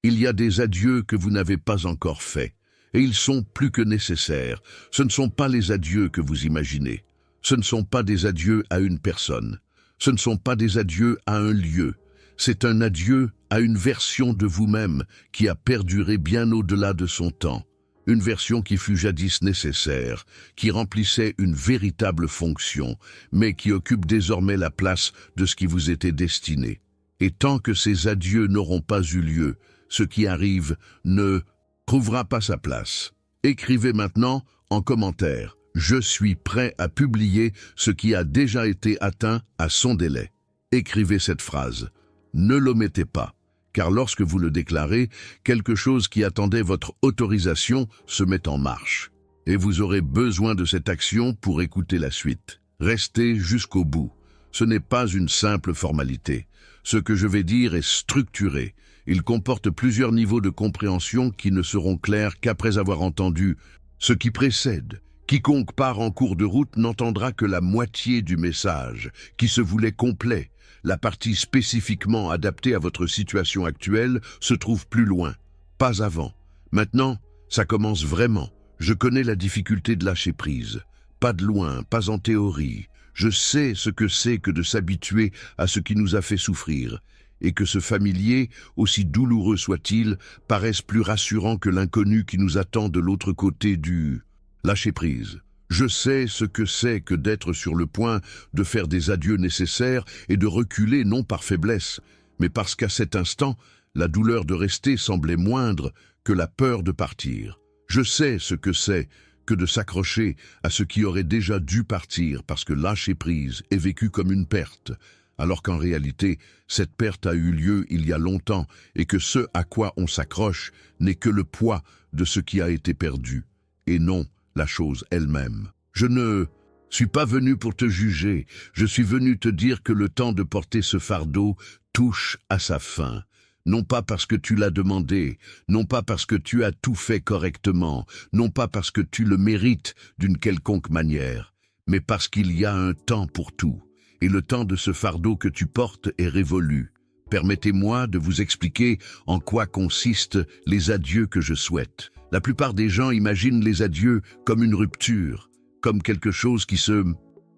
Il y a des adieux que vous n'avez pas encore faits, et ils sont plus que nécessaires. Ce ne sont pas les adieux que vous imaginez. Ce ne sont pas des adieux à une personne. Ce ne sont pas des adieux à un lieu. C'est un adieu à une version de vous-même qui a perduré bien au-delà de son temps. Une version qui fut jadis nécessaire, qui remplissait une véritable fonction, mais qui occupe désormais la place de ce qui vous était destiné. Et tant que ces adieux n'auront pas eu lieu, ce qui arrive ne trouvera pas sa place. Écrivez maintenant en commentaire « Je suis prêt à publier ce qui a déjà été atteint à son délai ». Écrivez cette phrase. Ne l'omettez pas, car lorsque vous le déclarez, quelque chose qui attendait votre autorisation se met en marche. Et vous aurez besoin de cette action pour écouter la suite. Restez jusqu'au bout. Ce n'est pas une simple formalité. Ce que je vais dire est structuré. Il comporte plusieurs niveaux de compréhension qui ne seront clairs qu'après avoir entendu ce qui précède. Quiconque part en cours de route n'entendra que la moitié du message, qui se voulait complet. La partie spécifiquement adaptée à votre situation actuelle se trouve plus loin, pas avant. Maintenant, ça commence vraiment. Je connais la difficulté de lâcher prise. Pas de loin, pas en théorie. Je sais ce que c'est que de s'habituer à ce qui nous a fait souffrir, et que ce familier, aussi douloureux soit-il, paraisse plus rassurant que l'inconnu qui nous attend de l'autre côté du lâcher-prise. Je sais ce que c'est que d'être sur le point de faire des adieux nécessaires et de reculer non par faiblesse, mais parce qu'à cet instant, la douleur de rester semblait moindre que la peur de partir. Je sais ce que c'est que de s'accrocher à ce qui aurait déjà dû partir parce que lâcher prise est vécu comme une perte, alors qu'en réalité, cette perte a eu lieu il y a longtemps et que ce à quoi on s'accroche n'est que le poids de ce qui a été perdu, et non la chose elle-même. Je ne suis pas venu pour te juger, je suis venu te dire que le temps de porter ce fardeau touche à sa fin. Non pas parce que tu l'as demandé, non pas parce que tu as tout fait correctement, non pas parce que tu le mérites d'une quelconque manière, mais parce qu'il y a un temps pour tout, et le temps de ce fardeau que tu portes est révolu. Permettez-moi de vous expliquer en quoi consistent les adieux que je souhaite. La plupart des gens imaginent les adieux comme une rupture, comme quelque chose qui se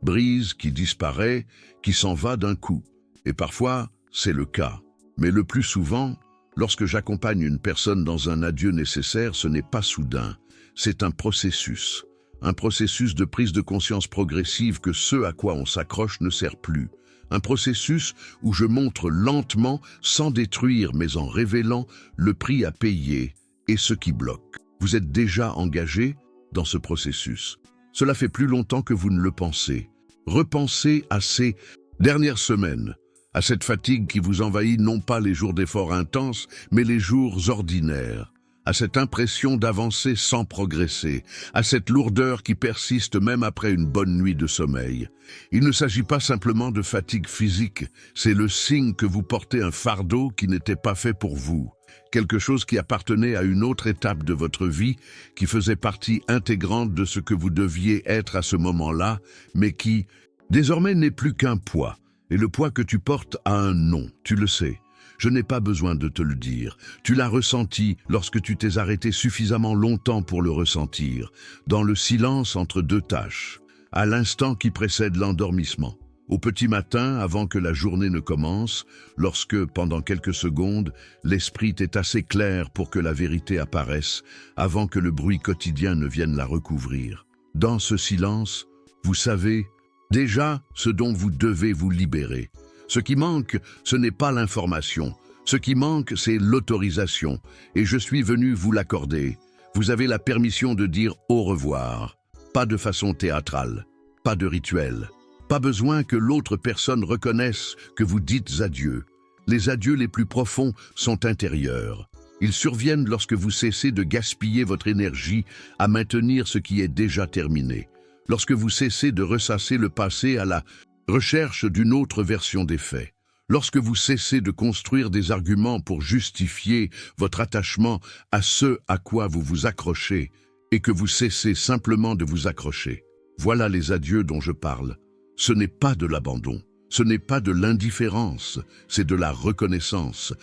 brise, qui disparaît, qui s'en va d'un coup. Et parfois, c'est le cas. Mais le plus souvent, lorsque j'accompagne une personne dans un adieu nécessaire, ce n'est pas soudain. C'est un processus de prise de conscience progressive que ce à quoi on s'accroche ne sert plus. Un processus où je montre lentement, sans détruire mais en révélant le prix à payer et ce qui bloque. Vous êtes déjà engagé dans ce processus. Cela fait plus longtemps que vous ne le pensez. Repensez à ces dernières semaines, à cette fatigue qui vous envahit non pas les jours d'efforts intenses, mais les jours ordinaires, à cette impression d'avancer sans progresser, à cette lourdeur qui persiste même après une bonne nuit de sommeil. Il ne s'agit pas simplement de fatigue physique, c'est le signe que vous portez un fardeau qui n'était pas fait pour vous, quelque chose qui appartenait à une autre étape de votre vie, qui faisait partie intégrante de ce que vous deviez être à ce moment-là, mais qui, désormais, n'est plus qu'un poids. Et le poids que tu portes a un nom, tu le sais. Je n'ai pas besoin de te le dire. Tu l'as ressenti lorsque tu t'es arrêté suffisamment longtemps pour le ressentir, dans le silence entre deux tâches, à l'instant qui précède l'endormissement, au petit matin avant que la journée ne commence, lorsque, pendant quelques secondes, l'esprit est assez clair pour que la vérité apparaisse, avant que le bruit quotidien ne vienne la recouvrir. Dans ce silence, vous savez déjà ce dont vous devez vous libérer. Ce qui manque, ce n'est pas l'information. Ce qui manque, c'est l'autorisation. Et je suis venu vous l'accorder. Vous avez la permission de dire au revoir. Pas de façon théâtrale, pas de rituel. Pas besoin que l'autre personne reconnaisse que vous dites adieu. Les adieux les plus profonds sont intérieurs. Ils surviennent lorsque vous cessez de gaspiller votre énergie à maintenir ce qui est déjà terminé. Lorsque vous cessez de ressasser le passé à la recherche d'une autre version des faits. Lorsque vous cessez de construire des arguments pour justifier votre attachement à ce à quoi vous vous accrochez et que vous cessez simplement de vous accrocher. Voilà les adieux dont je parle. Ce n'est pas de l'abandon. Ce n'est pas de l'indifférence, c'est de la reconnaissance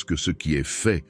que ce qui est fait,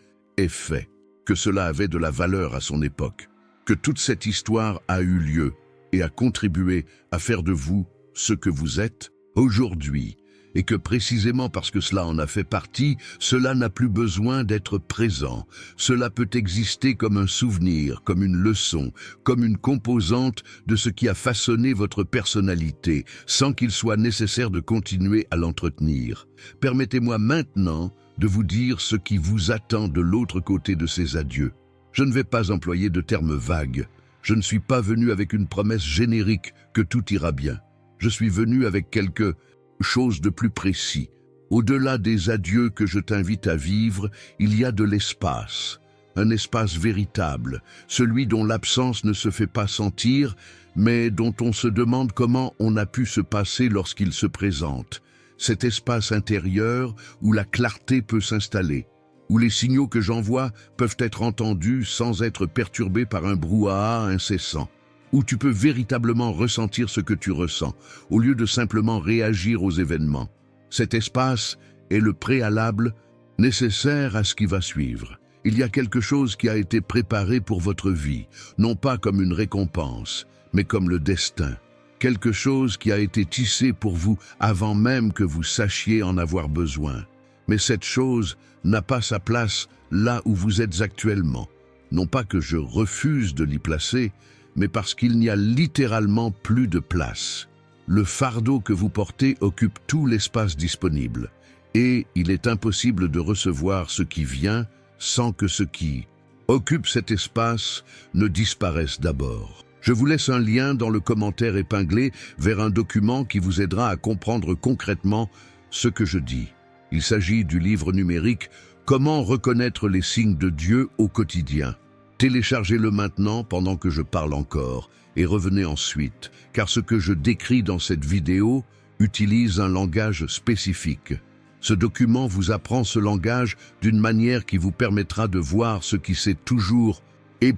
que cela avait de la valeur à son époque, que toute cette histoire a eu lieu et a contribué à faire de vous ce que vous êtes aujourd'hui, et que précisément parce que cela en a fait partie, cela n'a plus besoin d'être présent. Cela peut exister comme un souvenir, comme une leçon, comme une composante de ce qui a façonné votre personnalité, sans qu'il soit nécessaire de continuer à l'entretenir. Permettez-moi maintenant de vous dire ce qui vous attend de l'autre côté de ces adieux. Je ne vais pas employer de termes vagues. Je ne suis pas venu avec une promesse générique que tout ira bien. Je suis venu avec quelque chose de plus précis. Au-delà des adieux que je t'invite à vivre, il y a de l'espace. Un espace véritable, celui dont l'absence ne se fait pas sentir, mais dont on se demande comment on a pu se passer lorsqu'il se présente. Cet espace intérieur où la clarté peut s'installer, où les signaux que j'envoie peuvent être entendus sans être perturbés par un brouhaha incessant, où tu peux véritablement ressentir ce que tu ressens, au lieu de simplement réagir aux événements. Cet espace est le préalable nécessaire à ce qui va suivre. Il y a quelque chose qui a été préparé pour votre vie, non pas comme une récompense, mais comme le destin. Quelque chose qui a été tissé pour vous avant même que vous sachiez en avoir besoin. Mais cette chose n'a pas sa place là où vous êtes actuellement. Non pas que je refuse de l'y placer, mais parce qu'il n'y a littéralement plus de place. Le fardeau que vous portez occupe tout l'espace disponible, et il est impossible de recevoir ce qui vient sans que ce qui occupe cet espace ne disparaisse d'abord. Je vous laisse un lien dans le commentaire épinglé vers un document qui vous aidera à comprendre concrètement ce que je dis. Il s'agit du livre numérique « Comment reconnaître les signes de Dieu au quotidien ». Téléchargez-le maintenant pendant que je parle encore et revenez ensuite, car ce que je décris dans cette vidéo utilise un langage spécifique. Ce document vous apprend ce langage d'une manière qui vous permettra de voir ce qui s'est toujours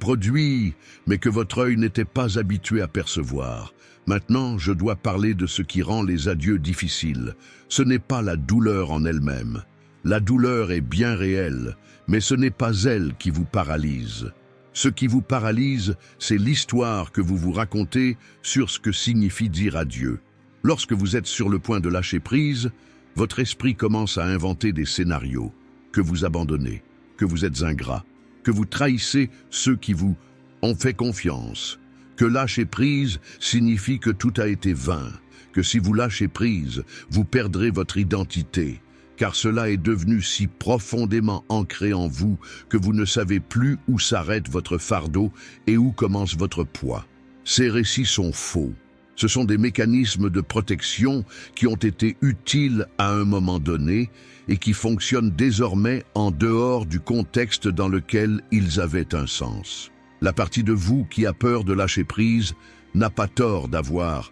produit, mais que votre œil n'était pas habitué à percevoir. Maintenant, je dois parler de ce qui rend les adieux difficiles. Ce n'est pas la douleur en elle-même. La douleur est bien réelle, mais ce n'est pas elle qui vous paralyse. Ce qui vous paralyse, c'est l'histoire que vous vous racontez sur ce que signifie dire adieu. Lorsque vous êtes sur le point de lâcher prise, votre esprit commence à inventer des scénarios, que vous abandonnez, que vous êtes ingrat, que vous trahissez ceux qui vous ont fait confiance, que lâcher prise signifie que tout a été vain, que si vous lâchez prise, vous perdrez votre identité, car cela est devenu si profondément ancré en vous que vous ne savez plus où s'arrête votre fardeau et où commence votre poids. Ces récits sont faux. Ce sont des mécanismes de protection qui ont été utiles à un moment donné et qui fonctionnent désormais en dehors du contexte dans lequel ils avaient un sens. La partie de vous qui a peur de lâcher prise n'a pas tort d'avoir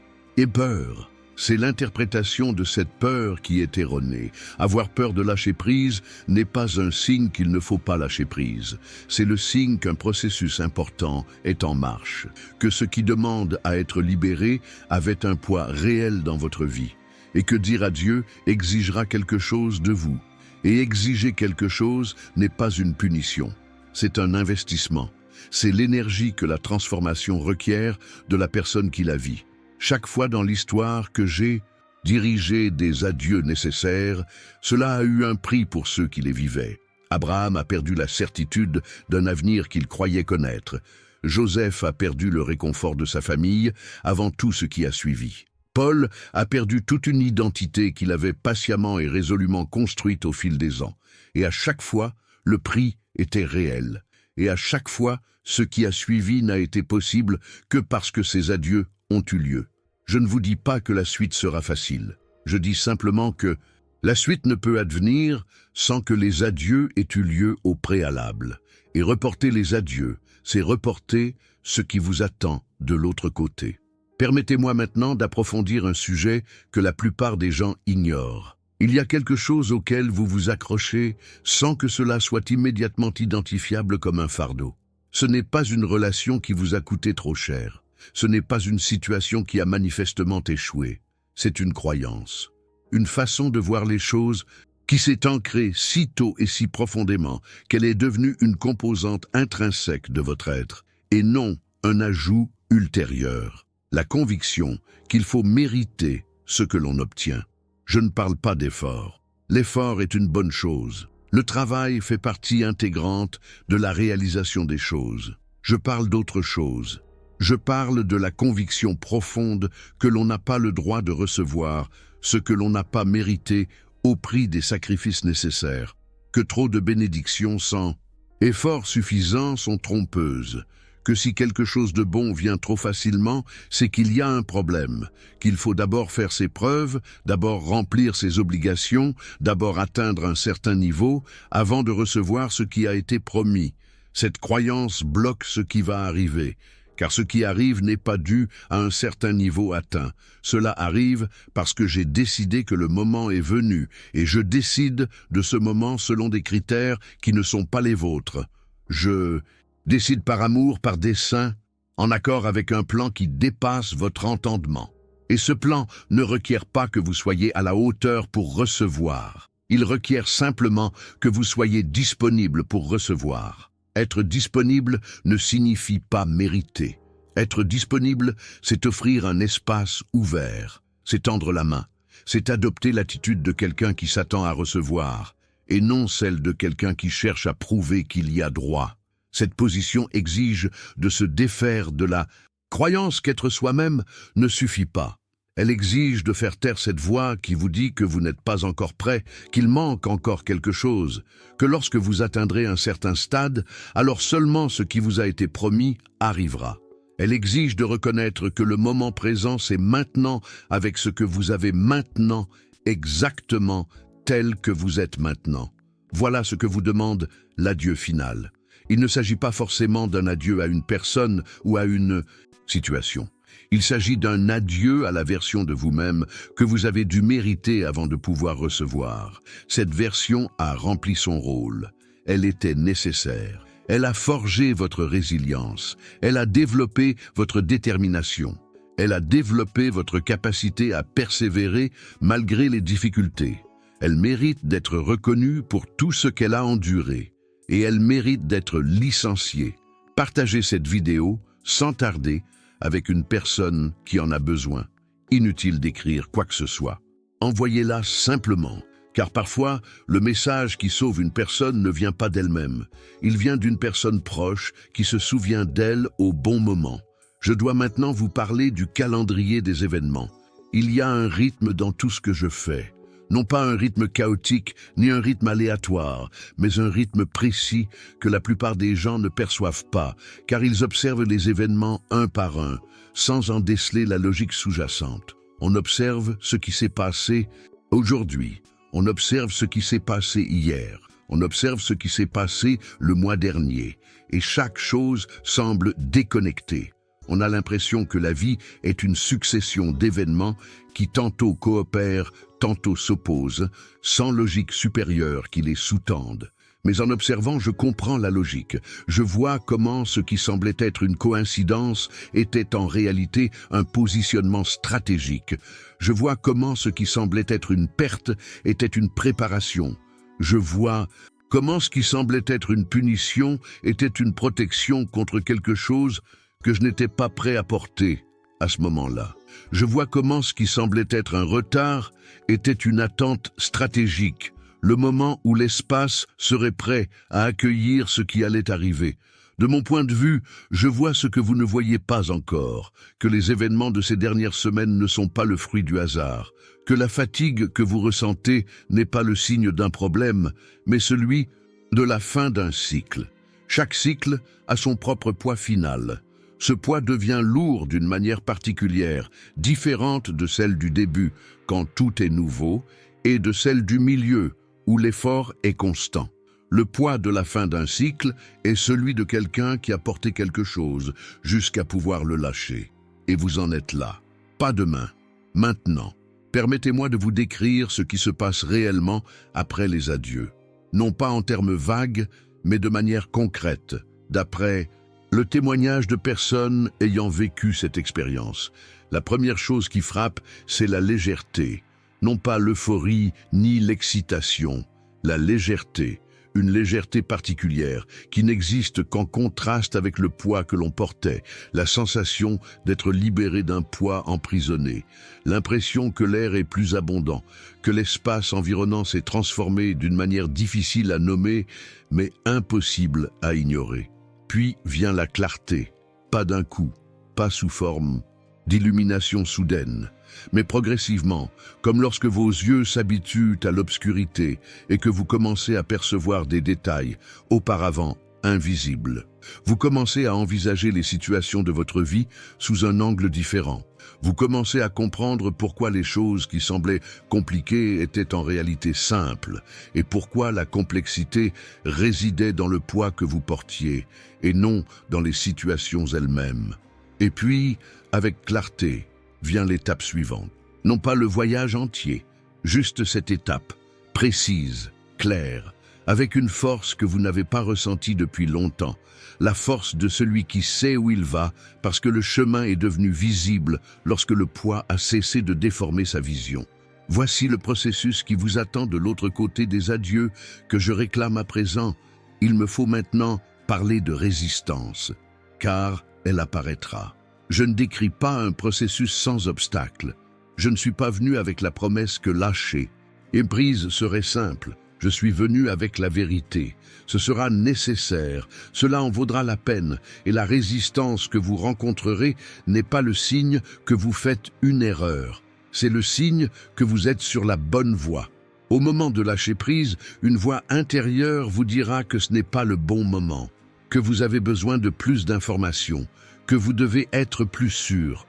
peur. C'est l'interprétation de cette peur qui est erronée. Avoir peur de lâcher prise n'est pas un signe qu'il ne faut pas lâcher prise. C'est le signe qu'un processus important est en marche, que ce qui demande à être libéré avait un poids réel dans votre vie, et que dire adieu exigera quelque chose de vous. Et exiger quelque chose n'est pas une punition, c'est un investissement. C'est l'énergie que la transformation requiert de la personne qui la vit. Chaque fois dans l'histoire que j'ai dirigé des adieux nécessaires, cela a eu un prix pour ceux qui les vivaient. Abraham a perdu la certitude d'un avenir qu'il croyait connaître. Joseph a perdu le réconfort de sa famille avant tout ce qui a suivi. Paul a perdu toute une identité qu'il avait patiemment et résolument construite au fil des ans. Et à chaque fois, le prix était réel. Et à chaque fois, ce qui a suivi n'a été possible que parce que ces adieux ont eu lieu. Je ne vous dis pas que la suite sera facile. Je dis simplement que la suite ne peut advenir sans que les adieux aient eu lieu au préalable. Et reporter les adieux, c'est reporter ce qui vous attend de l'autre côté. Permettez-moi maintenant d'approfondir un sujet que la plupart des gens ignorent. Il y a quelque chose auquel vous vous accrochez sans que cela soit immédiatement identifiable comme un fardeau. Ce n'est pas une relation qui vous a coûté trop cher. Ce n'est pas une situation qui a manifestement échoué. C'est une croyance, une façon de voir les choses qui s'est ancrée si tôt et si profondément qu'elle est devenue une composante intrinsèque de votre être, et non un ajout ultérieur. La conviction qu'il faut mériter ce que l'on obtient. Je ne parle pas d'effort. L'effort est une bonne chose. Le travail fait partie intégrante de la réalisation des choses. Je parle d'autre chose. Je parle de la conviction profonde que l'on n'a pas le droit de recevoir ce que l'on n'a pas mérité au prix des sacrifices nécessaires, que trop de bénédictions sans effort suffisant sont trompeuses, que si quelque chose de bon vient trop facilement, c'est qu'il y a un problème, qu'il faut d'abord faire ses preuves, d'abord remplir ses obligations, d'abord atteindre un certain niveau, avant de recevoir ce qui a été promis. Cette croyance bloque ce qui va arriver, car ce qui arrive n'est pas dû à un certain niveau atteint. Cela arrive parce que j'ai décidé que le moment est venu, et je décide de ce moment selon des critères qui ne sont pas les vôtres. Je décide par amour, par dessein, en accord avec un plan qui dépasse votre entendement. Et ce plan ne requiert pas que vous soyez à la hauteur pour recevoir. Il requiert simplement que vous soyez disponible pour recevoir. Être disponible ne signifie pas mériter. Être disponible, c'est offrir un espace ouvert, c'est tendre la main, c'est adopter l'attitude de quelqu'un qui s'attend à recevoir, et non celle de quelqu'un qui cherche à prouver qu'il y a droit. Cette position exige de se défaire de la croyance qu'être soi-même ne suffit pas. Elle exige de faire taire cette voix qui vous dit que vous n'êtes pas encore prêt, qu'il manque encore quelque chose, que lorsque vous atteindrez un certain stade, alors seulement ce qui vous a été promis arrivera. Elle exige de reconnaître que le moment présent, c'est maintenant, avec ce que vous avez maintenant, exactement tel que vous êtes maintenant. Voilà ce que vous demande l'adieu final. Il ne s'agit pas forcément d'un adieu à une personne ou à une situation. Il s'agit d'un adieu à la version de vous-même que vous avez dû mériter avant de pouvoir recevoir. Cette version a rempli son rôle. Elle était nécessaire. Elle a forgé votre résilience. Elle a développé votre détermination. Elle a développé votre capacité à persévérer malgré les difficultés. Elle mérite d'être reconnue pour tout ce qu'elle a enduré. Et elle mérite d'être licenciée. Partagez cette vidéo sans tarder avec une personne qui en a besoin. Inutile d'écrire quoi que ce soit. Envoyez-la simplement, car parfois, le message qui sauve une personne ne vient pas d'elle-même. Il vient d'une personne proche qui se souvient d'elle au bon moment. Je dois maintenant vous parler du calendrier des événements. Il y a un rythme dans tout ce que je fais. Non pas un rythme chaotique, ni un rythme aléatoire, mais un rythme précis que la plupart des gens ne perçoivent pas, car ils observent les événements un par un, sans en déceler la logique sous-jacente. On observe ce qui s'est passé aujourd'hui, on observe ce qui s'est passé hier, on observe ce qui s'est passé le mois dernier, et chaque chose semble déconnectée. On a l'impression que la vie est une succession d'événements qui tantôt coopèrent, tantôt s'opposent, sans logique supérieure qui les sous-tende. Mais en observant, je comprends la logique. Je vois comment ce qui semblait être une coïncidence était en réalité un positionnement stratégique. Je vois comment ce qui semblait être une perte était une préparation. Je vois comment ce qui semblait être une punition était une protection contre quelque chose que je n'étais pas prêt à porter à ce moment-là. Je vois comment ce qui semblait être un retard était une attente stratégique, le moment où l'espace serait prêt à accueillir ce qui allait arriver. De mon point de vue, je vois ce que vous ne voyez pas encore, que les événements de ces dernières semaines ne sont pas le fruit du hasard, que la fatigue que vous ressentez n'est pas le signe d'un problème, mais celui de la fin d'un cycle. Chaque cycle a son propre poids final. Ce poids devient lourd d'une manière particulière, différente de celle du début, quand tout est nouveau, et de celle du milieu, où l'effort est constant. Le poids de la fin d'un cycle est celui de quelqu'un qui a porté quelque chose jusqu'à pouvoir le lâcher. Et vous en êtes là. Pas demain, maintenant. Permettez-moi de vous décrire ce qui se passe réellement après les adieux. Non pas en termes vagues, mais de manière concrète, d'après le témoignage de personnes ayant vécu cette expérience. La première chose qui frappe, c'est la légèreté. Non pas l'euphorie ni l'excitation, la légèreté. Une légèreté particulière qui n'existe qu'en contraste avec le poids que l'on portait, la sensation d'être libéré d'un poids emprisonné, l'impression que l'air est plus abondant, que l'espace environnant s'est transformé d'une manière difficile à nommer, mais impossible à ignorer. Puis vient la clarté, pas d'un coup, pas sous forme d'illumination soudaine, mais progressivement, comme lorsque vos yeux s'habituent à l'obscurité et que vous commencez à percevoir des détails auparavant invisibles. Vous commencez à envisager les situations de votre vie sous un angle différent. Vous commencez à comprendre pourquoi les choses qui semblaient compliquées étaient en réalité simples et pourquoi la complexité résidait dans le poids que vous portiez et non dans les situations elles-mêmes. Et puis, avec clarté, vient l'étape suivante. Non pas le voyage entier, juste cette étape, précise, claire, avec une force que vous n'avez pas ressentie depuis longtemps, la force de celui qui sait où il va parce que le chemin est devenu visible lorsque le poids a cessé de déformer sa vision. Voici le processus qui vous attend de l'autre côté des adieux que je réclame à présent. Il me faut maintenant parler de résistance, car elle apparaîtra. Je ne décris pas un processus sans obstacle. Je ne suis pas venu avec la promesse que lâcher et prise serait simple. Je suis venu avec la vérité. Ce sera nécessaire, cela en vaudra la peine, et la résistance que vous rencontrerez n'est pas le signe que vous faites une erreur. C'est le signe que vous êtes sur la bonne voie. Au moment de lâcher prise, une voix intérieure vous dira que ce n'est pas le bon moment, que vous avez besoin de plus d'informations, que vous devez être plus sûr,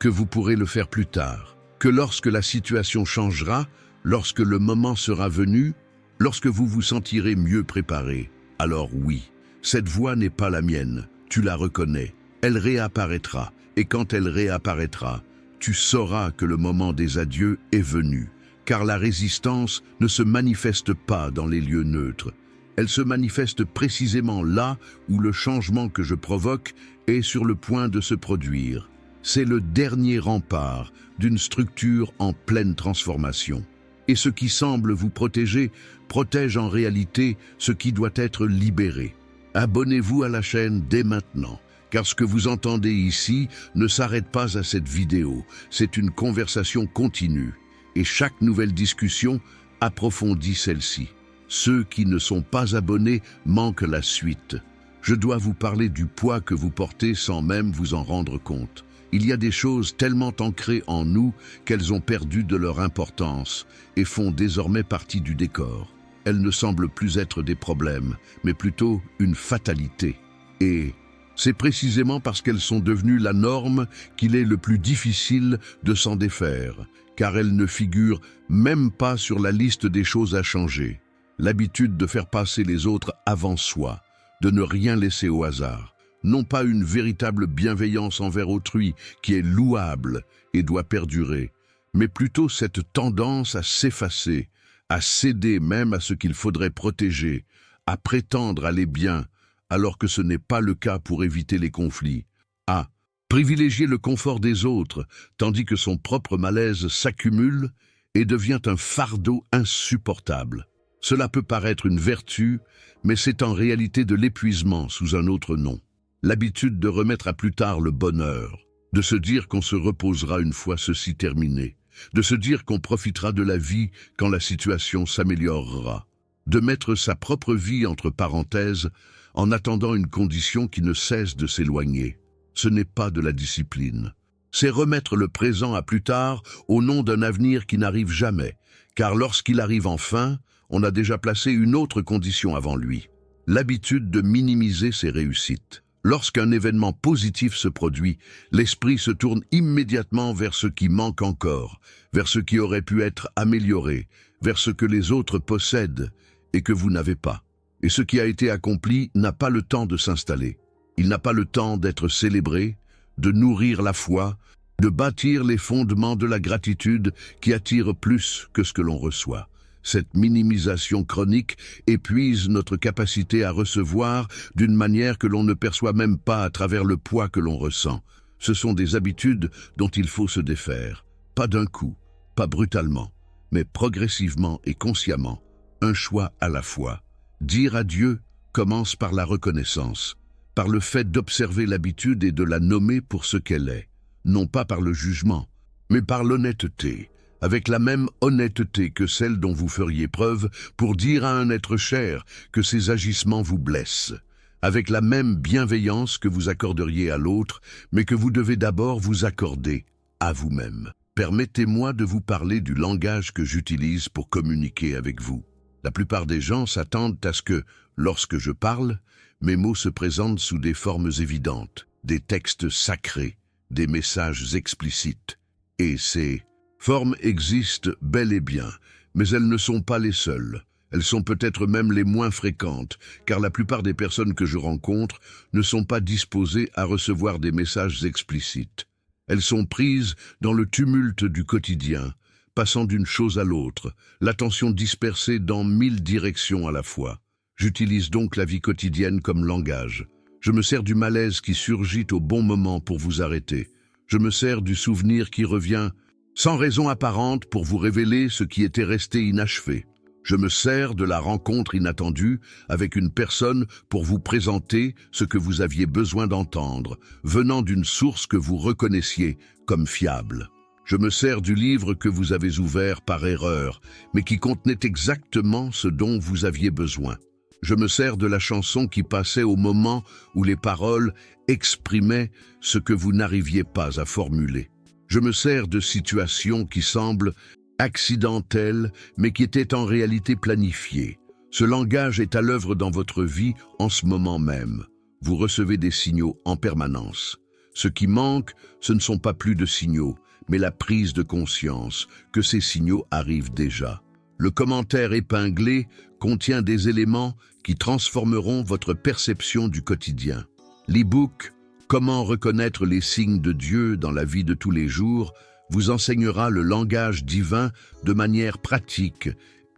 que vous pourrez le faire plus tard, que lorsque la situation changera, lorsque le moment sera venu, lorsque vous vous sentirez mieux préparé, alors oui, cette voix n'est pas la mienne, tu la reconnais, elle réapparaîtra, et quand elle réapparaîtra, tu sauras que le moment des adieux est venu, car la résistance ne se manifeste pas dans les lieux neutres. Elle se manifeste précisément là où le changement que je provoque est sur le point de se produire. C'est le dernier rempart d'une structure en pleine transformation. Et ce qui semble vous protéger protège en réalité ce qui doit être libéré. Abonnez-vous à la chaîne dès maintenant, car ce que vous entendez ici ne s'arrête pas à cette vidéo. C'est une conversation continue, et chaque nouvelle discussion approfondit celle-ci. Ceux qui ne sont pas abonnés manquent la suite. Je dois vous parler du poids que vous portez sans même vous en rendre compte. Il y a des choses tellement ancrées en nous qu'elles ont perdu de leur importance et font désormais partie du décor. Elles ne semblent plus être des problèmes, mais plutôt une fatalité. Et c'est précisément parce qu'elles sont devenues la norme qu'il est le plus difficile de s'en défaire, car elles ne figurent même pas sur la liste des choses à changer. L'habitude de faire passer les autres avant soi, de ne rien laisser au hasard. Non pas une véritable bienveillance envers autrui qui est louable et doit perdurer, mais plutôt cette tendance à s'effacer, à céder même à ce qu'il faudrait protéger, à prétendre aller bien, alors que ce n'est pas le cas pour éviter les conflits, à privilégier le confort des autres, tandis que son propre malaise s'accumule et devient un fardeau insupportable. Cela peut paraître une vertu, mais c'est en réalité de l'épuisement sous un autre nom. L'habitude de remettre à plus tard le bonheur, de se dire qu'on se reposera une fois ceci terminé, de se dire qu'on profitera de la vie quand la situation s'améliorera, de mettre sa propre vie entre parenthèses en attendant une condition qui ne cesse de s'éloigner. Ce n'est pas de la discipline. C'est remettre le présent à plus tard au nom d'un avenir qui n'arrive jamais, car lorsqu'il arrive enfin, on a déjà placé une autre condition avant lui, l'habitude de minimiser ses réussites. Lorsqu'un événement positif se produit, l'esprit se tourne immédiatement vers ce qui manque encore, vers ce qui aurait pu être amélioré, vers ce que les autres possèdent et que vous n'avez pas. Et ce qui a été accompli n'a pas le temps de s'installer. Il n'a pas le temps d'être célébré, de nourrir la foi, de bâtir les fondements de la gratitude qui attirent plus que ce que l'on reçoit. Cette minimisation chronique épuise notre capacité à recevoir d'une manière que l'on ne perçoit même pas à travers le poids que l'on ressent. Ce sont des habitudes dont il faut se défaire. Pas d'un coup, pas brutalement, mais progressivement et consciemment, un choix à la fois. Dire adieu commence par la reconnaissance, par le fait d'observer l'habitude et de la nommer pour ce qu'elle est, non pas par le jugement, mais par l'honnêteté, avec la même honnêteté que celle dont vous feriez preuve pour dire à un être cher que ses agissements vous blessent, avec la même bienveillance que vous accorderiez à l'autre, mais que vous devez d'abord vous accorder à vous-même. Permettez-moi de vous parler du langage que j'utilise pour communiquer avec vous. La plupart des gens s'attendent à ce que, lorsque je parle, mes mots se présentent sous des formes évidentes, des textes sacrés, des messages explicites. Et ces formes existent bel et bien, mais elles ne sont pas les seules. Elles sont peut-être même les moins fréquentes, car la plupart des personnes que je rencontre ne sont pas disposées à recevoir des messages explicites. Elles sont prises dans le tumulte du quotidien, passant d'une chose à l'autre, l'attention dispersée dans 1000 directions à la fois. J'utilise donc la vie quotidienne comme langage. Je me sers du malaise qui surgit au bon moment pour vous arrêter. Je me sers du souvenir qui revient sans raison apparente pour vous révéler ce qui était resté inachevé. Je me sers de la rencontre inattendue avec une personne pour vous présenter ce que vous aviez besoin d'entendre, venant d'une source que vous reconnaissiez comme fiable. Je me sers du livre que vous avez ouvert par erreur, mais qui contenait exactement ce dont vous aviez besoin. Je me sers de la chanson qui passait au moment où les paroles exprimaient ce que vous n'arriviez pas à formuler. Je me sers de situations qui semblent accidentelles, mais qui étaient en réalité planifiées. Ce langage est à l'œuvre dans votre vie en ce moment même. Vous recevez des signaux en permanence. Ce qui manque, ce ne sont pas plus de signaux, mais la prise de conscience que ces signaux arrivent déjà. Le commentaire épinglé contient des éléments qui transformeront votre perception du quotidien. L'e-book « Comment reconnaître les signes de Dieu dans la vie de tous les jours » vous enseignera le langage divin de manière pratique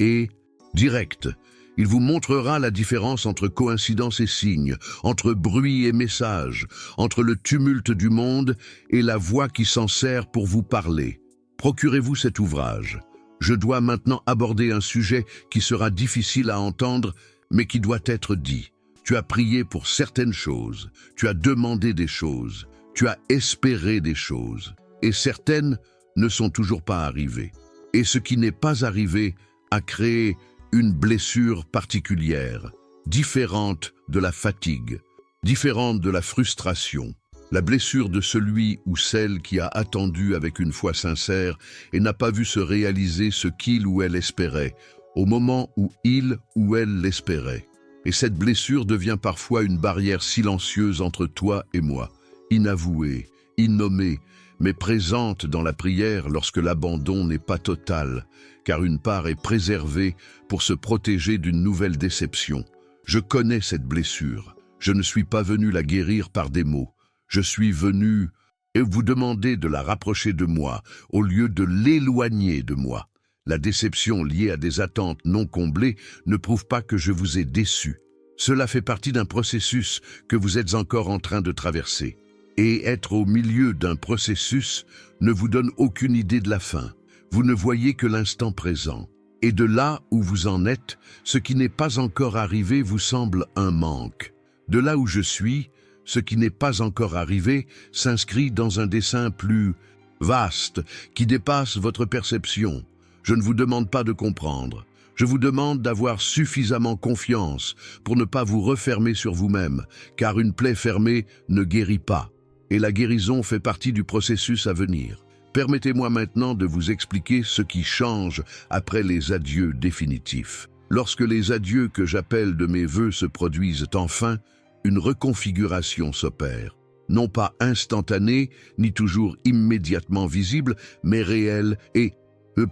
et directe. Il vous montrera la différence entre coïncidence et signe, entre bruit et message, entre le tumulte du monde et la voix qui s'en sert pour vous parler. Procurez-vous cet ouvrage. Je dois maintenant aborder un sujet qui sera difficile à entendre, mais qui doit être dit. Tu as prié pour certaines choses, tu as demandé des choses, tu as espéré des choses. Et certaines ne sont toujours pas arrivées. Et ce qui n'est pas arrivé a créé une blessure particulière, différente de la fatigue, différente de la frustration, la blessure de celui ou celle qui a attendu avec une foi sincère et n'a pas vu se réaliser ce qu'il ou elle espérait, au moment où il ou elle l'espérait. Et cette blessure devient parfois une barrière silencieuse entre toi et moi, inavouée, innommée, mais présente dans la prière lorsque l'abandon n'est pas total, car une part est préservée pour se protéger d'une nouvelle déception. Je connais cette blessure. Je ne suis pas venu la guérir par des mots. Je suis venu et vous demander de la rapprocher de moi au lieu de l'éloigner de moi. La déception liée à des attentes non comblées ne prouve pas que je vous ai déçu. Cela fait partie d'un processus que vous êtes encore en train de traverser. Et être au milieu d'un processus ne vous donne aucune idée de la fin. Vous ne voyez que l'instant présent. Et de là où vous en êtes, ce qui n'est pas encore arrivé vous semble un manque. De là où je suis, ce qui n'est pas encore arrivé s'inscrit dans un dessin plus vaste qui dépasse votre perception. Je ne vous demande pas de comprendre. Je vous demande d'avoir suffisamment confiance pour ne pas vous refermer sur vous-même, car une plaie fermée ne guérit pas. Et la guérison fait partie du processus à venir. Permettez-moi maintenant de vous expliquer ce qui change après les adieux définitifs. Lorsque les adieux que j'appelle de mes vœux se produisent enfin, une reconfiguration s'opère. Non pas instantanée, ni toujours immédiatement visible, mais réelle et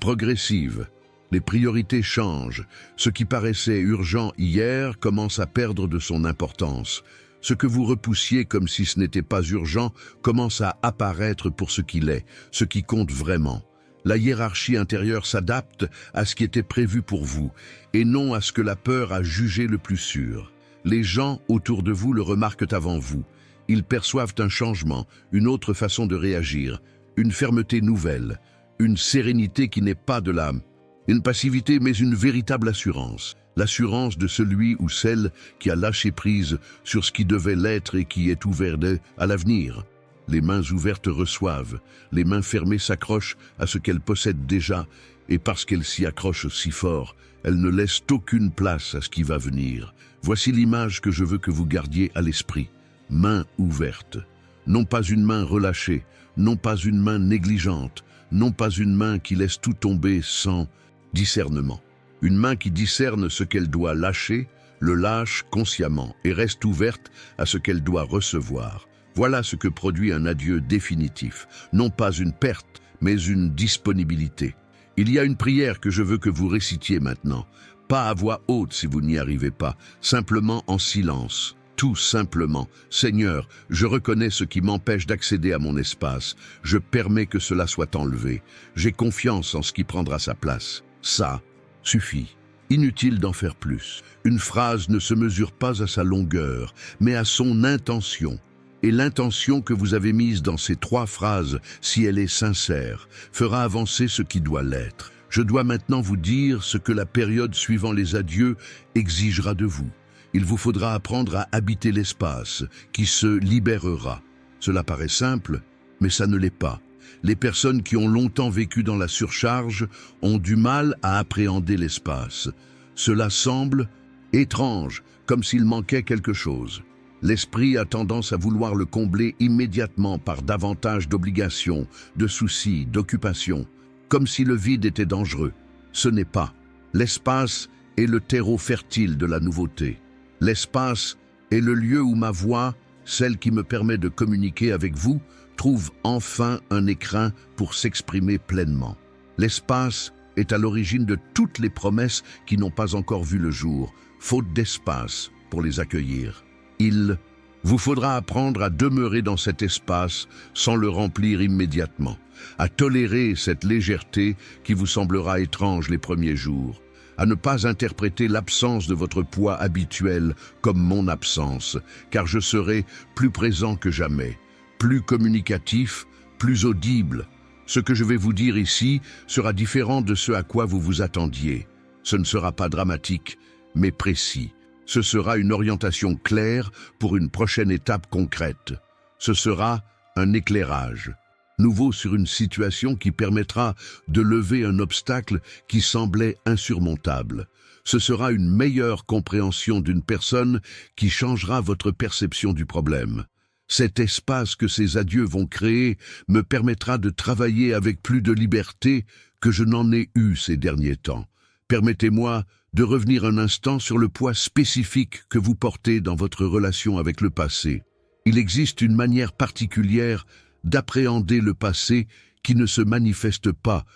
progressive. Les priorités changent. Ce qui paraissait urgent hier commence à perdre de son importance. Ce que vous repoussiez comme si ce n'était pas urgent commence à apparaître pour ce qu'il est, ce qui compte vraiment. La hiérarchie intérieure s'adapte à ce qui était prévu pour vous, et non à ce que la peur a jugé le plus sûr. Les gens autour de vous le remarquent avant vous. Ils perçoivent un changement, une autre façon de réagir, une fermeté nouvelle, une sérénité qui n'est pas de l'âme, une passivité mais une véritable assurance. L'assurance de celui ou celle qui a lâché prise sur ce qui devait l'être et qui est ouvert à l'avenir. Les mains ouvertes reçoivent, les mains fermées s'accrochent à ce qu'elles possèdent déjà, et parce qu'elles s'y accrochent si fort, elles ne laissent aucune place à ce qui va venir. Voici l'image que je veux que vous gardiez à l'esprit. Main ouverte. Non pas une main relâchée, non pas une main négligente, non pas une main qui laisse tout tomber sans discernement. Une main qui discerne ce qu'elle doit lâcher, le lâche consciemment et reste ouverte à ce qu'elle doit recevoir. Voilà ce que produit un adieu définitif. Non pas une perte, mais une disponibilité. Il y a une prière que je veux que vous récitiez maintenant. Pas à voix haute si vous n'y arrivez pas, simplement en silence. Tout simplement. Seigneur, je reconnais ce qui m'empêche d'accéder à mon espace. Je permets que cela soit enlevé. J'ai confiance en ce qui prendra sa place. Ça suffit. Inutile d'en faire plus. Une phrase ne se mesure pas à sa longueur, mais à son intention. Et l'intention que vous avez mise dans ces 3 phrases, si elle est sincère, fera avancer ce qui doit l'être. Je dois maintenant vous dire ce que la période suivant les adieux exigera de vous. Il vous faudra apprendre à habiter l'espace, qui se libérera. Cela paraît simple, mais ça ne l'est pas. Les personnes qui ont longtemps vécu dans la surcharge ont du mal à appréhender l'espace. Cela semble étrange, comme s'il manquait quelque chose. L'esprit a tendance à vouloir le combler immédiatement par davantage d'obligations, de soucis, d'occupations, comme si le vide était dangereux. Ce n'est pas. L'espace est le terreau fertile de la nouveauté. L'espace est le lieu où ma voix, celle qui me permet de communiquer avec vous, trouve enfin un écrin pour s'exprimer pleinement. L'espace est à l'origine de toutes les promesses qui n'ont pas encore vu le jour, faute d'espace pour les accueillir. Il vous faudra apprendre à demeurer dans cet espace sans le remplir immédiatement, à tolérer cette légèreté qui vous semblera étrange les premiers jours, à ne pas interpréter l'absence de votre poids habituel comme mon absence, car je serai plus présent que jamais, plus communicatif, plus audible. Ce que je vais vous dire ici sera différent de ce à quoi vous vous attendiez. Ce ne sera pas dramatique, mais précis. Ce sera une orientation claire pour une prochaine étape concrète. Ce sera un éclairage nouveau sur une situation qui permettra de lever un obstacle qui semblait insurmontable. Ce sera une meilleure compréhension d'une personne qui changera votre perception du problème. Cet espace que ces adieux vont créer me permettra de travailler avec plus de liberté que je n'en ai eu ces derniers temps. Permettez-moi de revenir un instant sur le poids spécifique que vous portez dans votre relation avec le passé. Il existe une manière particulière d'appréhender le passé qui ne se manifeste pas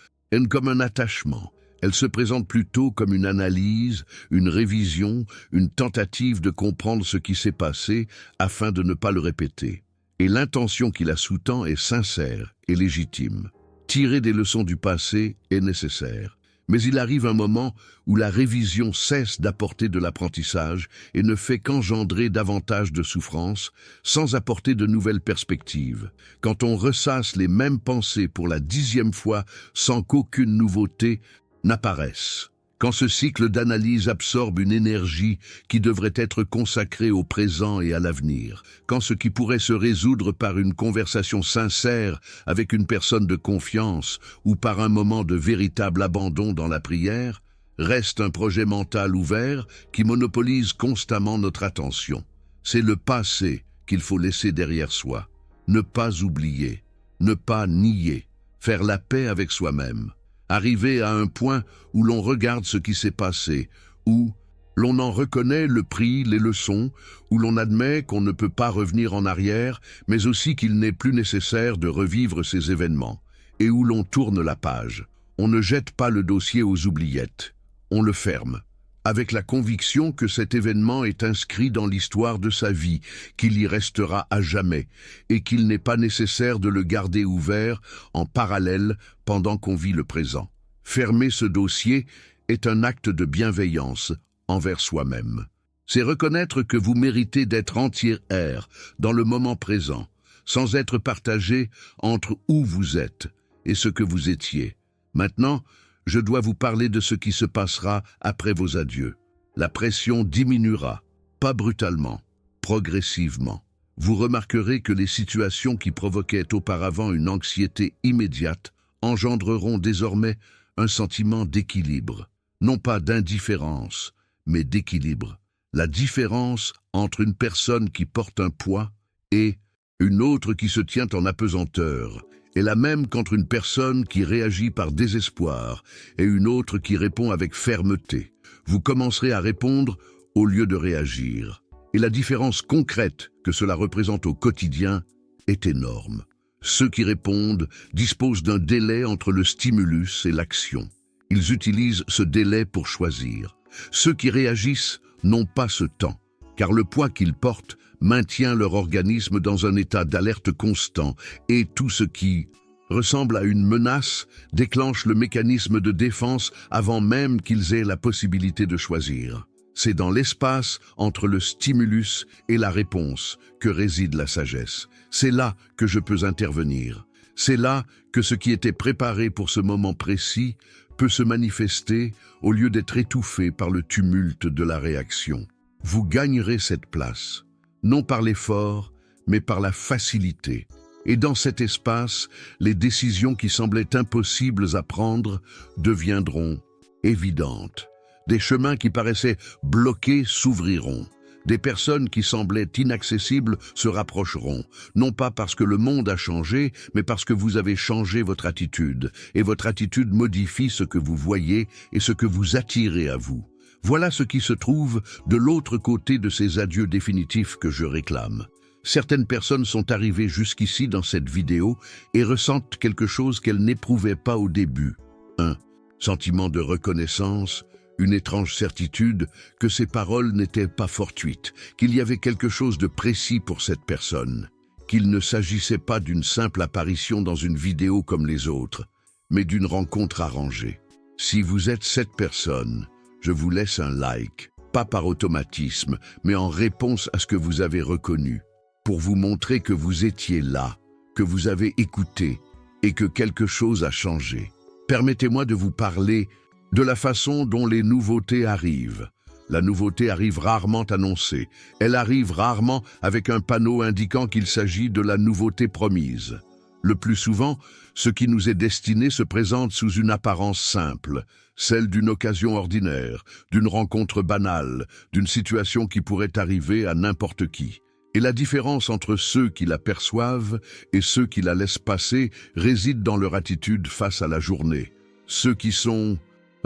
comme un attachement. Elle se présente plutôt comme une analyse, une révision, une tentative de comprendre ce qui s'est passé afin de ne pas le répéter. Et l'intention qui la sous-tend est sincère et légitime. Tirer des leçons du passé est nécessaire. Mais il arrive un moment où la révision cesse d'apporter de l'apprentissage et ne fait qu'engendrer davantage de souffrance, sans apporter de nouvelles perspectives. Quand on ressasse les mêmes pensées pour la 10e fois sans qu'aucune nouveauté n'apparaisse. Quand ce cycle d'analyse absorbe une énergie qui devrait être consacrée au présent et à l'avenir, quand ce qui pourrait se résoudre par une conversation sincère avec une personne de confiance ou par un moment de véritable abandon dans la prière, reste un projet mental ouvert qui monopolise constamment notre attention. C'est le passé qu'il faut laisser derrière soi, ne pas oublier, ne pas nier, faire la paix avec soi-même. Arriver à un point où l'on regarde ce qui s'est passé, où l'on en reconnaît le prix, les leçons, où l'on admet qu'on ne peut pas revenir en arrière, mais aussi qu'il n'est plus nécessaire de revivre ces événements, et où l'on tourne la page. On ne jette pas le dossier aux oubliettes, on le ferme. avec la conviction que cet événement est inscrit dans l'histoire de sa vie, qu'il y restera à jamais, et qu'il n'est pas nécessaire de le garder ouvert en parallèle pendant qu'on vit le présent. Fermer ce dossier est un acte de bienveillance envers soi-même. C'est reconnaître que vous méritez d'être entière dans le moment présent, sans être partagé entre où vous êtes et ce que vous étiez. Maintenant, je dois vous parler de ce qui se passera après vos adieux. La pression diminuera, pas brutalement, progressivement. Vous remarquerez que les situations qui provoquaient auparavant une anxiété immédiate engendreront désormais un sentiment d'équilibre, non pas d'indifférence, mais d'équilibre. La différence entre une personne qui porte un poids et une autre qui se tient en apesanteur est la même qu'entre une personne qui réagit par désespoir et une autre qui répond avec fermeté. Vous commencerez à répondre au lieu de réagir. Et la différence concrète que cela représente au quotidien est énorme. Ceux qui répondent disposent d'un délai entre le stimulus et l'action. Ils utilisent ce délai pour choisir. Ceux qui réagissent n'ont pas ce temps, car le poids qu'ils portent maintient leur organisme dans un état d'alerte constant et tout ce qui ressemble à une menace déclenche le mécanisme de défense avant même qu'ils aient la possibilité de choisir. C'est dans l'espace entre le stimulus et la réponse que réside la sagesse. C'est là que je peux intervenir. C'est là que ce qui était préparé pour ce moment précis peut se manifester au lieu d'être étouffé par le tumulte de la réaction. Vous gagnerez cette place, non par l'effort, mais par la facilité. Et dans cet espace, les décisions qui semblaient impossibles à prendre deviendront évidentes. Des chemins qui paraissaient bloqués s'ouvriront. Des personnes qui semblaient inaccessibles se rapprocheront, non pas parce que le monde a changé, mais parce que vous avez changé votre attitude, et votre attitude modifie ce que vous voyez et ce que vous attirez à vous. Voilà ce qui se trouve de l'autre côté de ces adieux définitifs que je réclame. Certaines personnes sont arrivées jusqu'ici dans cette vidéo et ressentent quelque chose qu'elles n'éprouvaient pas au début. Un sentiment de reconnaissance, une étrange certitude que ces paroles n'étaient pas fortuites, qu'il y avait quelque chose de précis pour cette personne, qu'il ne s'agissait pas d'une simple apparition dans une vidéo comme les autres, mais d'une rencontre arrangée. Si vous êtes cette personne, je vous laisse un like, pas par automatisme, mais en réponse à ce que vous avez reconnu, pour vous montrer que vous étiez là, que vous avez écouté et que quelque chose a changé. Permettez-moi de vous parler de la façon dont les nouveautés arrivent. La nouveauté arrive rarement annoncée. Elle arrive rarement avec un panneau indiquant qu'il s'agit de la nouveauté promise. Le plus souvent, ce qui nous est destiné se présente sous une apparence simple, celle d'une occasion ordinaire, d'une rencontre banale, d'une situation qui pourrait arriver à n'importe qui. Et la différence entre ceux qui la perçoivent et ceux qui la laissent passer réside dans leur attitude face à la journée. Ceux qui sont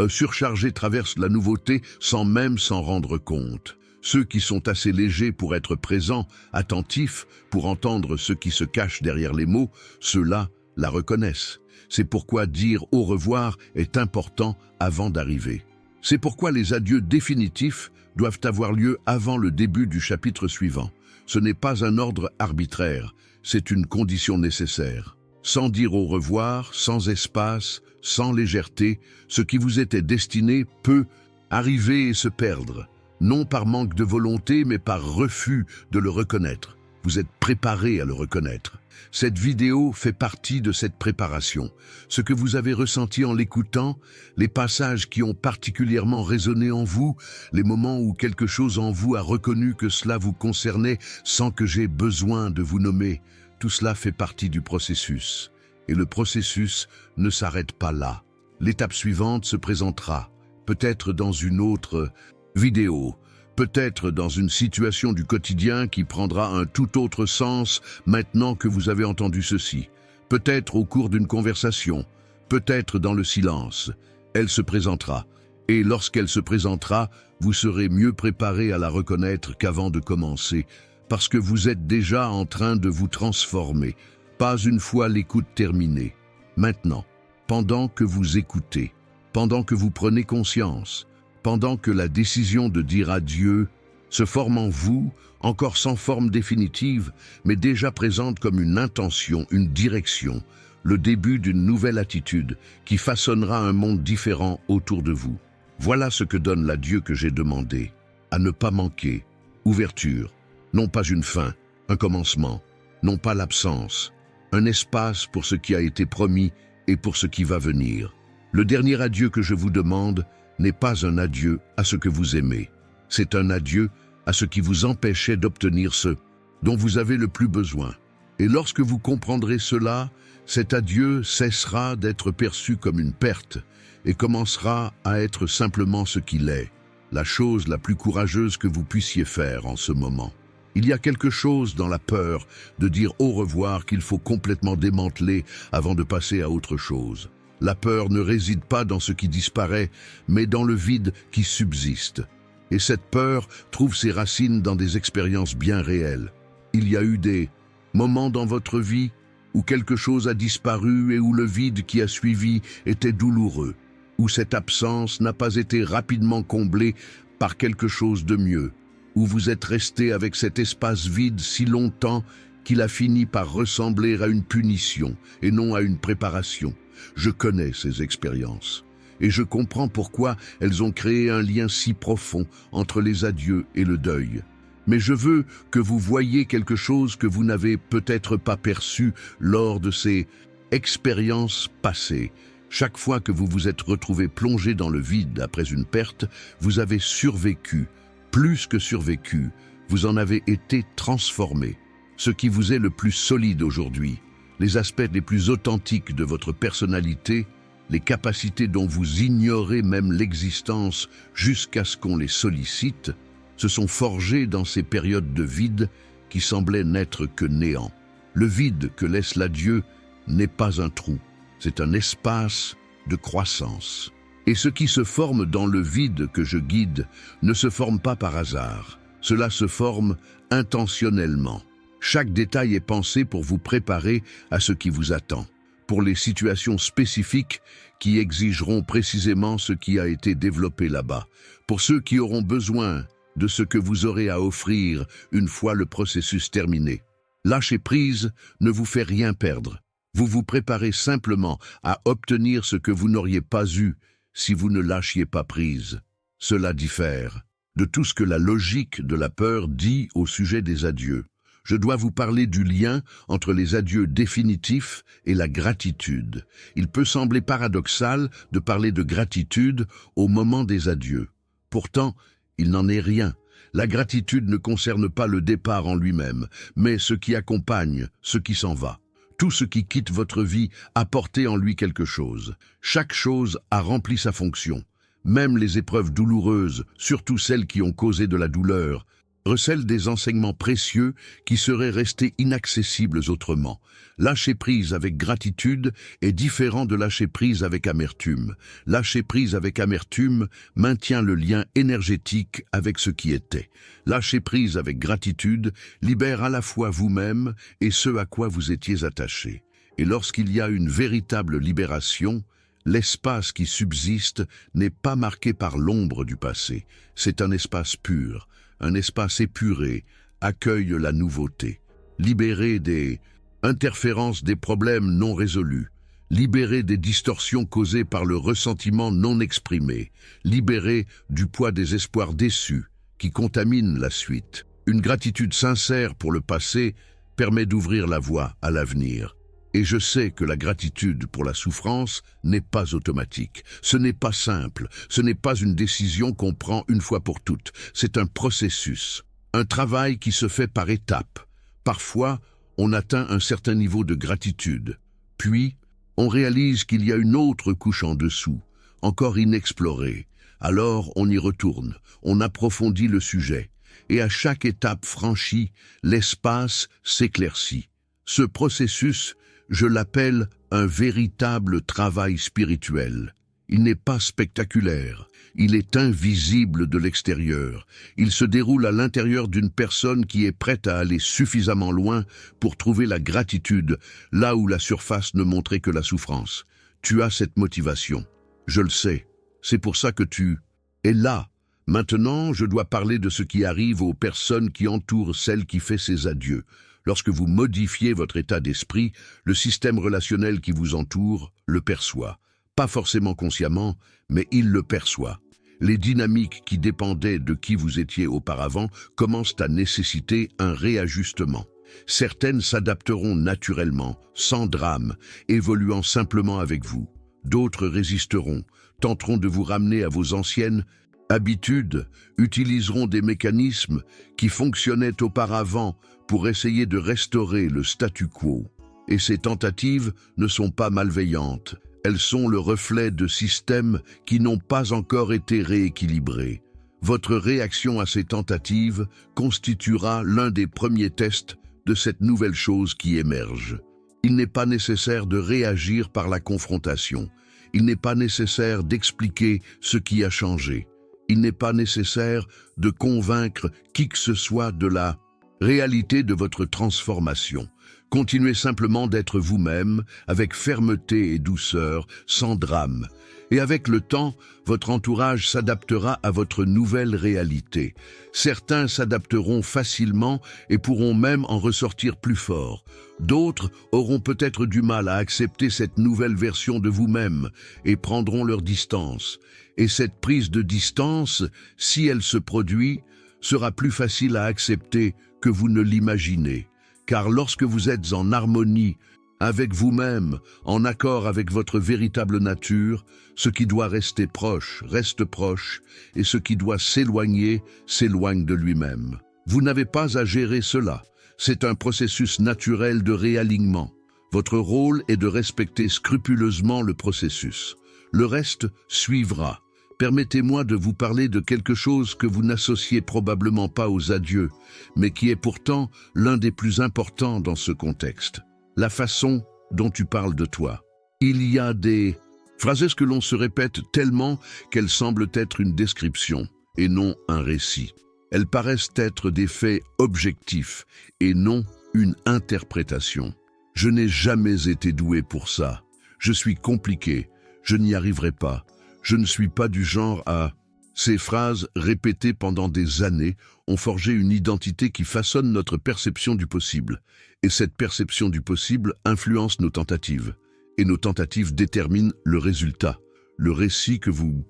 surchargés traversent la nouveauté sans même s'en rendre compte. Ceux qui sont assez légers pour être présents, attentifs, pour entendre ce qui se cache derrière les mots, ceux-là la reconnaissent. C'est pourquoi dire au revoir est important avant d'arriver. C'est pourquoi les adieux définitifs doivent avoir lieu avant le début du chapitre suivant. Ce n'est pas un ordre arbitraire, c'est une condition nécessaire. Sans dire au revoir, sans espace, sans légèreté, ce qui vous était destiné peut arriver et se perdre, non par manque de volonté, mais par refus de le reconnaître. Vous êtes préparé à le reconnaître. Cette vidéo fait partie de cette préparation. Ce que vous avez ressenti en l'écoutant, les passages qui ont particulièrement résonné en vous, les moments où quelque chose en vous a reconnu que cela vous concernait sans que j'aie besoin de vous nommer, tout cela fait partie du processus. Et le processus ne s'arrête pas là. L'étape suivante se présentera, peut-être dans une autre vidéo, peut-être dans une situation du quotidien qui prendra un tout autre sens maintenant que vous avez entendu ceci, peut-être au cours d'une conversation, peut-être dans le silence. Elle se présentera, et lorsqu'elle se présentera, vous serez mieux préparé à la reconnaître qu'avant de commencer, parce que vous êtes déjà en train de vous transformer, pas une fois l'écoute terminée. Maintenant, pendant que vous écoutez, pendant que vous prenez conscience, pendant que la décision de dire adieu se forme en vous, encore sans forme définitive, mais déjà présente comme une intention, une direction, le début d'une nouvelle attitude qui façonnera un monde différent autour de vous. Voilà ce que donne l'adieu que j'ai demandé. À ne pas manquer. Ouverture. Non pas une fin, un commencement. Non pas l'absence. Un espace pour ce qui a été promis et pour ce qui va venir. Le dernier adieu que je vous demande n'est pas un adieu à ce que vous aimez. C'est un adieu à ce qui vous empêchait d'obtenir ce dont vous avez le plus besoin. Et lorsque vous comprendrez cela, cet adieu cessera d'être perçu comme une perte et commencera à être simplement ce qu'il est, la chose la plus courageuse que vous puissiez faire en ce moment. Il y a quelque chose dans la peur de dire au revoir qu'il faut complètement démanteler avant de passer à autre chose. La peur ne réside pas dans ce qui disparaît, mais dans le vide qui subsiste. Et cette peur trouve ses racines dans des expériences bien réelles. Il y a eu des moments dans votre vie où quelque chose a disparu et où le vide qui a suivi était douloureux, où cette absence n'a pas été rapidement comblée par quelque chose de mieux, où vous êtes resté avec cet espace vide si longtemps qu'il a fini par ressembler à une punition et non à une préparation. Je connais ces expériences et je comprends pourquoi elles ont créé un lien si profond entre les adieux et le deuil. Mais je veux que vous voyiez quelque chose que vous n'avez peut-être pas perçu lors de ces expériences passées. Chaque fois que vous vous êtes retrouvé plongé dans le vide après une perte, vous avez survécu. Plus que survécu, vous en avez été transformé. Ce qui vous est le plus solide aujourd'hui, les aspects les plus authentiques de votre personnalité, les capacités dont vous ignorez même l'existence jusqu'à ce qu'on les sollicite, se sont forgés dans ces périodes de vide qui semblaient n'être que néant. Le vide que laisse l'adieu n'est pas un trou, c'est un espace de croissance. Et ce qui se forme dans le vide que je guide ne se forme pas par hasard, cela se forme intentionnellement. Chaque détail est pensé pour vous préparer à ce qui vous attend, pour les situations spécifiques qui exigeront précisément ce qui a été développé là-bas, pour ceux qui auront besoin de ce que vous aurez à offrir une fois le processus terminé. Lâcher prise ne vous fait rien perdre. Vous vous préparez simplement à obtenir ce que vous n'auriez pas eu si vous ne lâchiez pas prise. Cela diffère de tout ce que la logique de la peur dit au sujet des adieux. Je dois vous parler du lien entre les adieux définitifs et la gratitude. Il peut sembler paradoxal de parler de gratitude au moment des adieux. Pourtant, il n'en est rien. La gratitude ne concerne pas le départ en lui-même, mais ce qui accompagne, ce qui s'en va. Tout ce qui quitte votre vie a porté en lui quelque chose. Chaque chose a rempli sa fonction. Même les épreuves douloureuses, surtout celles qui ont causé de la douleur, recèlent des enseignements précieux qui seraient restés inaccessibles autrement. Lâcher prise avec gratitude est différent de lâcher prise avec amertume. Lâcher prise avec amertume maintient le lien énergétique avec ce qui était. Lâcher prise avec gratitude libère à la fois vous-même et ce à quoi vous étiez attaché. Et lorsqu'il y a une véritable libération, l'espace qui subsiste n'est pas marqué par l'ombre du passé. C'est un espace pur, un espace épuré, accueille la nouveauté. Libéré des interférences des problèmes non résolus, libéré des distorsions causées par le ressentiment non exprimé, libéré du poids des espoirs déçus qui contaminent la suite. Une gratitude sincère pour le passé permet d'ouvrir la voie à l'avenir. Et je sais que la gratitude pour la souffrance n'est pas automatique. Ce n'est pas simple, ce n'est pas une décision qu'on prend une fois pour toutes. C'est un processus, un travail qui se fait par étapes. Parfois, on atteint un certain niveau de gratitude. Puis, on réalise qu'il y a une autre couche en dessous, encore inexplorée. Alors, on y retourne, on approfondit le sujet. Et à chaque étape franchie, l'espace s'éclaircit. Ce processus, je l'appelle un véritable travail spirituel. Il n'est pas spectaculaire, il est invisible de l'extérieur. Il se déroule à l'intérieur d'une personne qui est prête à aller suffisamment loin pour trouver la gratitude, là où la surface ne montrait que la souffrance. Tu as cette motivation, je le sais. C'est pour ça que tu Et là, maintenant, je dois parler de ce qui arrive aux personnes qui entourent celle qui fait ses adieux. Lorsque vous modifiez votre état d'esprit, le système relationnel qui vous entoure le perçoit. Pas forcément consciemment, mais il le perçoit. Les dynamiques qui dépendaient de qui vous étiez auparavant commencent à nécessiter un réajustement. Certaines s'adapteront naturellement, sans drame, évoluant simplement avec vous. D'autres résisteront, tenteront de vous ramener à vos anciennes habitudes, utiliseront des mécanismes qui fonctionnaient auparavant pour essayer de restaurer le statu quo. Et ces tentatives ne sont pas malveillantes. Elles sont le reflet de systèmes qui n'ont pas encore été rééquilibrés. Votre réaction à ces tentatives constituera l'un des premiers tests de cette nouvelle chose qui émerge. Il n'est pas nécessaire de réagir par la confrontation. Il n'est pas nécessaire d'expliquer ce qui a changé. Il n'est pas nécessaire de convaincre qui que ce soit de la réalité de votre transformation. Continuez simplement d'être vous-même, avec fermeté et douceur, sans drame. Et avec le temps, votre entourage s'adaptera à votre nouvelle réalité. Certains s'adapteront facilement et pourront même en ressortir plus forts. D'autres auront peut-être du mal à accepter cette nouvelle version de vous-même et prendront leur distance. Et cette prise de distance, si elle se produit, sera plus facile à accepter que vous ne l'imaginez. Car lorsque vous êtes en harmonie avec vous-même, en accord avec votre véritable nature, ce qui doit rester proche reste proche, et ce qui doit s'éloigner s'éloigne de lui-même. Vous n'avez pas à gérer cela. C'est un processus naturel de réalignement. Votre rôle est de respecter scrupuleusement le processus. Le reste suivra. Permettez-moi de vous parler de quelque chose que vous n'associez probablement pas aux adieux, mais qui est pourtant l'un des plus importants dans ce contexte. La façon dont tu parles de toi. Il y a des phrases que l'on se répète tellement qu'elles semblent être une description et non un récit. Elles paraissent être des faits objectifs et non une interprétation. Je n'ai jamais été doué pour ça. Je suis compliqué. Je n'y arriverai pas. Je ne suis pas du genre à... Ces phrases, répétées pendant des années, ont forgé une identité qui façonne notre perception du possible. Et cette perception du possible influence nos tentatives. Et nos tentatives déterminent le résultat. Le récit que vous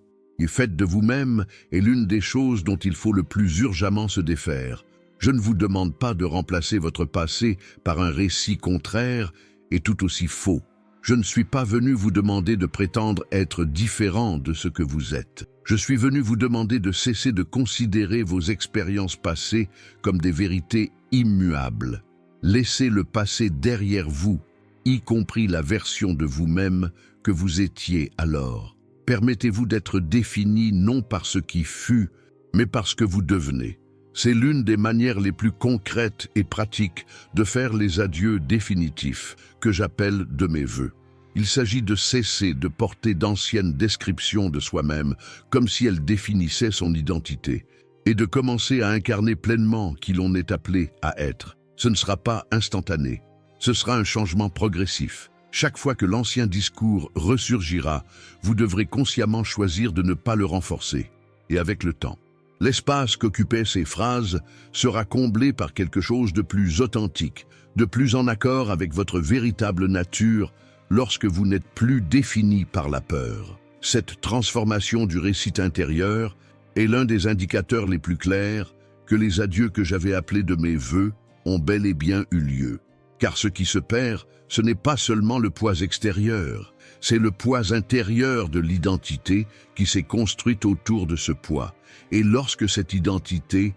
faites de vous-même est l'une des choses dont il faut le plus urgemment se défaire. Je ne vous demande pas de remplacer votre passé par un récit contraire et tout aussi faux. Je ne suis pas venu vous demander de prétendre être différent de ce que vous êtes. Je suis venu vous demander de cesser de considérer vos expériences passées comme des vérités immuables. Laissez le passé derrière vous, y compris la version de vous-même que vous étiez alors. Permettez-vous d'être défini non par ce qui fut, mais par ce que vous devenez. C'est l'une des manières les plus concrètes et pratiques de faire les adieux définitifs que j'appelle de mes vœux. Il s'agit de cesser de porter d'anciennes descriptions de soi-même comme si elles définissaient son identité et de commencer à incarner pleinement qui l'on est appelé à être. Ce ne sera pas instantané, ce sera un changement progressif. Chaque fois que l'ancien discours ressurgira, vous devrez consciemment choisir de ne pas le renforcer. Et avec le temps, l'espace qu'occupaient ces phrases sera comblé par quelque chose de plus authentique, de plus en accord avec votre véritable nature lorsque vous n'êtes plus défini par la peur. Cette transformation du récit intérieur est l'un des indicateurs les plus clairs que les adieux que j'avais appelés de mes vœux ont bel et bien eu lieu. Car ce qui se perd, ce n'est pas seulement le poids extérieur, c'est le poids intérieur de l'identité qui s'est construite autour de ce poids. Et lorsque cette identité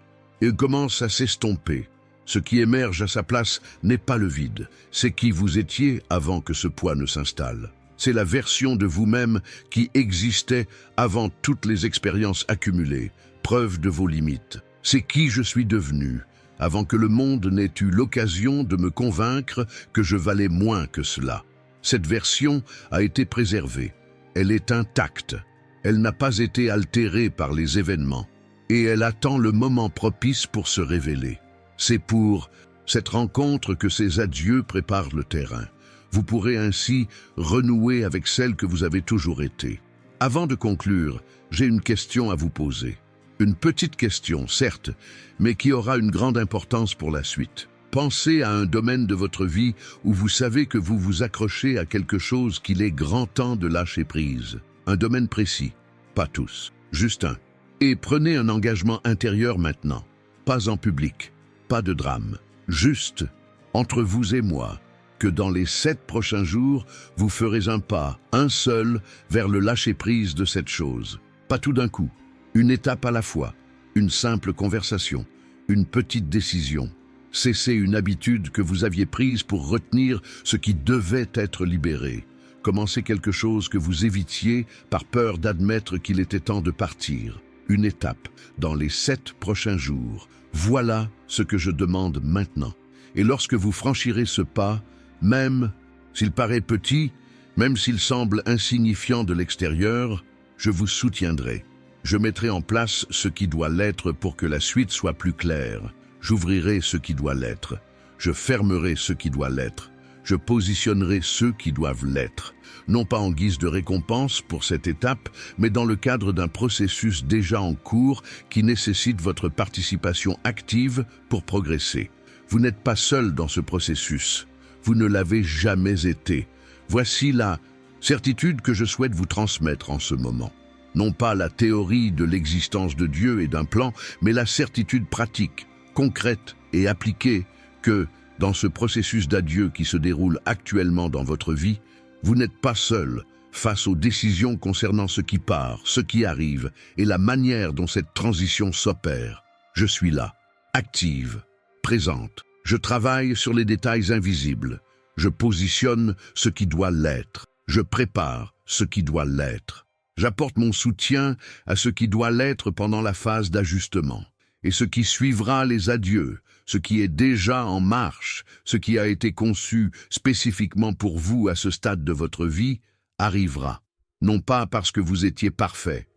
commence à s'estomper, ce qui émerge à sa place n'est pas le vide, c'est qui vous étiez avant que ce poids ne s'installe. C'est la version de vous-même qui existait avant toutes les expériences accumulées, preuve de vos limites. C'est qui je suis devenu, avant que le monde n'ait eu l'occasion de me convaincre que je valais moins que cela. Cette version a été préservée. Elle est intacte. Elle n'a pas été altérée par les événements. Et elle attend le moment propice pour se révéler. C'est pour cette rencontre que ces adieux préparent le terrain. Vous pourrez ainsi renouer avec celle que vous avez toujours été. Avant de conclure, j'ai une question à vous poser. Une petite question, certes, mais qui aura une grande importance pour la suite. Pensez à un domaine de votre vie où vous savez que vous vous accrochez à quelque chose qu'il est grand temps de lâcher prise. Un domaine précis, pas tous, juste un. Et prenez un engagement intérieur maintenant. Pas en public, pas de drame. Juste, entre vous et moi, que dans les 7 prochains jours, vous ferez un pas, un seul, vers le lâcher-prise de cette chose. Pas tout d'un coup, une étape à la fois, une simple conversation, une petite décision. Cessez une habitude que vous aviez prise pour retenir ce qui devait être libéré. Commencez quelque chose que vous évitiez par peur d'admettre qu'il était temps de partir. Une étape dans les 7 prochains jours. Voilà ce que je demande maintenant. Et lorsque vous franchirez ce pas, même s'il paraît petit, même s'il semble insignifiant de l'extérieur, je vous soutiendrai. Je mettrai en place ce qui doit l'être pour que la suite soit plus claire. J'ouvrirai ce qui doit l'être. Je fermerai ce qui doit l'être. Je positionnerai ceux qui doivent l'être. Non pas en guise de récompense pour cette étape, mais dans le cadre d'un processus déjà en cours qui nécessite votre participation active pour progresser. Vous n'êtes pas seul dans ce processus. Vous ne l'avez jamais été. Voici la certitude que je souhaite vous transmettre en ce moment. Non pas la théorie de l'existence de Dieu et d'un plan, mais la certitude pratique, concrète et appliquée que, dans ce processus d'adieu qui se déroule actuellement dans votre vie, vous n'êtes pas seul face aux décisions concernant ce qui part, ce qui arrive et la manière dont cette transition s'opère. Je suis là, active, présente. Je travaille sur les détails invisibles. Je positionne ce qui doit l'être. Je prépare ce qui doit l'être. J'apporte mon soutien à ce qui doit l'être pendant la phase d'ajustement. Et ce qui suivra les adieux, ce qui est déjà en marche, ce qui a été conçu spécifiquement pour vous à ce stade de votre vie, arrivera. Non pas parce que vous étiez parfait,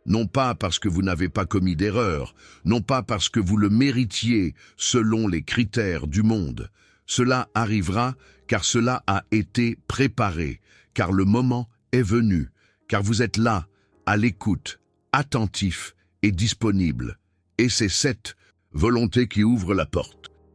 non pas parce que vous n'avez pas commis d'erreur, non pas parce que vous le méritiez selon les critères du monde. Cela arrivera car cela a été préparé, car le moment est venu, car vous êtes là, à l'écoute, attentif et disponible. Et c'est cette volonté qui ouvre la porte.